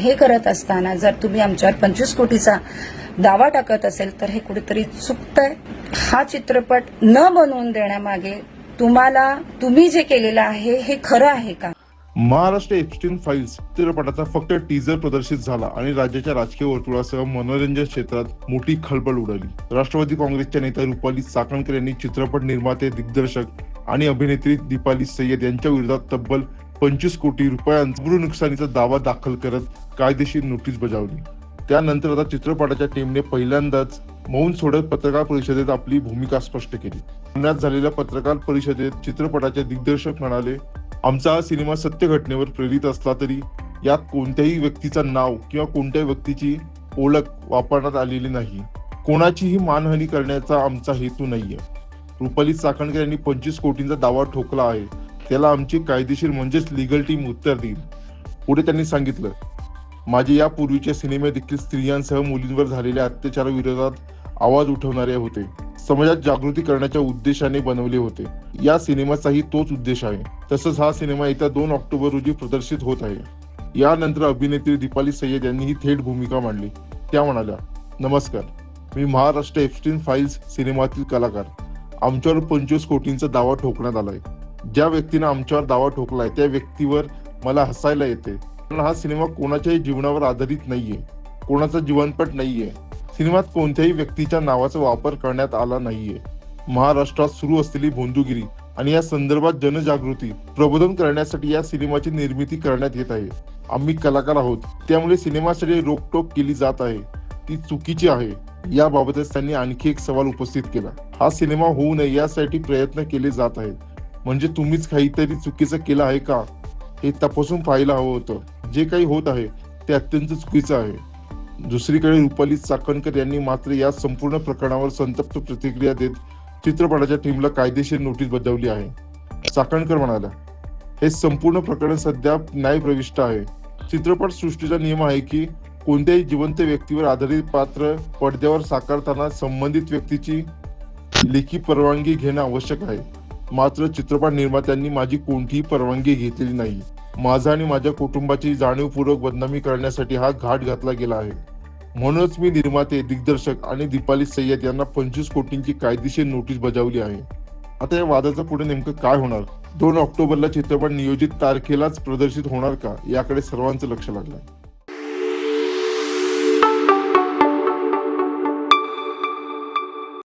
हे करत असताना जर तुम्ही आमच्यावर 25 कोटीचा दावा टाकत असेल तर हे कुठेतरी चुकतंय. हा चित्रपट न बनवून देण्यामागे तुम्ही जे केलेलं आहे हे खरं आहे का? महाराष्ट्र एप्स्टीन फाईल्स चित्रपटाचा फक्त टीझर प्रदर्शित झाला आणि राज्याच्या राजकीय वर्तुळासह मनोरंजन क्षेत्रात मोठी खळबळ उडाली. राष्ट्रवादी काँग्रेसच्या नेत्या रुपाली चाकणकर यांनी चित्रपट निर्माते, दिग्दर्शक आणि अभिनेत्री दीपाली सय्यद यांच्या विरोधात तब्बल 25 कोटी रुपयांचा नुकसानीचा दावा दाखल करत कायदेशीर नोटीस बजावली. त्यानंतर आता चित्रपटाच्या टीमने पहिल्यांदाच मौन सोडत पत्रकार परिषदेत आपली भूमिका स्पष्ट केली. पुण्यात झालेल्या पत्रकार परिषदेत चित्रपटाचे दिग्दर्शक म्हणाले, आमचा हा सिनेमा सत्य घटनेवर प्रेरित असला तरी यात कोणत्याही व्यक्तीचं नाव किंवा कोणत्याही व्यक्तीची ओळख वापरण्यात आलेली नाही. कोणाचीही मानहानी करण्याचा आमचा हेतू नाहीये. रुपाली चाकणकर यांनी 25 कोटींचा दावा ठोकला आहे. त्याला आमची कायदेशीर म्हणजेच लीगल टीम उत्तर देईल. पुढे त्यांनी सांगितलं, माझे यापूर्वीचे सिनेमे देखील स्त्रियांसह मुलींवर झालेल्या अत्याचाराविरोधात आवाज उठवणारे होते. समाजात जागृती करण्याच्या उद्देशाने बनवले होते. या सिनेमाचाही तोच उद्देश आहे. तसंच हा सिनेमा येत्या 2 ऑक्टोबर रोजी प्रदर्शित होत आहे. यानंतर अभिनेत्री दीपाली सय्यद यांनी ही थेट भूमिका मांडली. त्या म्हणाल्या, नमस्कार, मी महाराष्ट्र एप्स्टीन फाईल्स सिनेमातील कलाकार. आमच्यावर 25 कोटींचा दावा ठोकण्यात आलाय. ज्या व्यक्तीने आमच्यावर दावा ठोकलाय त्या व्यक्तीवर मला हसायला येते. पण हा सिनेमा कोणाच्याही जीवनावर आधारित नाहीये, कोणाचा जीवनपट नाहीये. सिनेमात कोणत्याही व्यक्तीच्या नावाचा वापर करण्यात आला नाहीये. महाराष्ट्रात सुरू असलेली भोंदूगिरी आणि या संदर्भात जनजागृती प्रबोधन करण्यासाठी या सिनेमाची निर्मिती करण्यात येत आहे. आम्ही कलाकार आहोत, त्यामुळे सिनेमासाठी रोकटोक केली जात आहे ती चुकीची आहे. याबाबतच त्यांनी आणखी एक सवाल उपस्थित केला. हा सिनेमा होऊ नये यासाठी प्रयत्न केले जात आहेत. म्हणजे तुम्हीच काहीतरी चुकीचं केलं आहे का हे तपासून पाहायला हवं होतं. जे काही होत आहे ते अत्यंत चुकीचं आहे. दुसरीकडे रुपाली चाकणकर यांनी मात्र या संपूर्ण प्रकरणावर संतप्त प्रतिक्रिया देत चित्रपटाच्या टीमला कायदेशीर नोटीस बजावली आहे. चाकणकर म्हणाल्या, हे संपूर्ण प्रकरण सध्या न्यायप्रविष्ट आहे. चित्रपट सृष्टीचा नियम आहे की कोणत्याही जिवंत व्यक्तीवर आधारित पात्र पडद्यावर साकारताना संबंधित व्यक्तीची लेखी परवानगी घेणं आवश्यक आहे. मात्र चित्रपट निर्मात्यांनी माझी कोणतीही परवानगी घेतलेली नाही. माझा आणि माझ्या कुटुंबाची जाणीवपूर्वक बदनामी करण्यासाठी हा घाट घातला गेला आहे. म्हणूनच मी निर्माते, दिग्दर्शक आणि दीपाली सय्यद यांना 25 कोटींची कायदेशीर नोटीस बजावली आहे. आता या वादाचं पुढे नेमकं काय होणार? 2 ऑक्टोबरला चित्रपट नियोजित तारखेलाच प्रदर्शित होणार का याकडे सर्वांचं लक्ष लागलंय.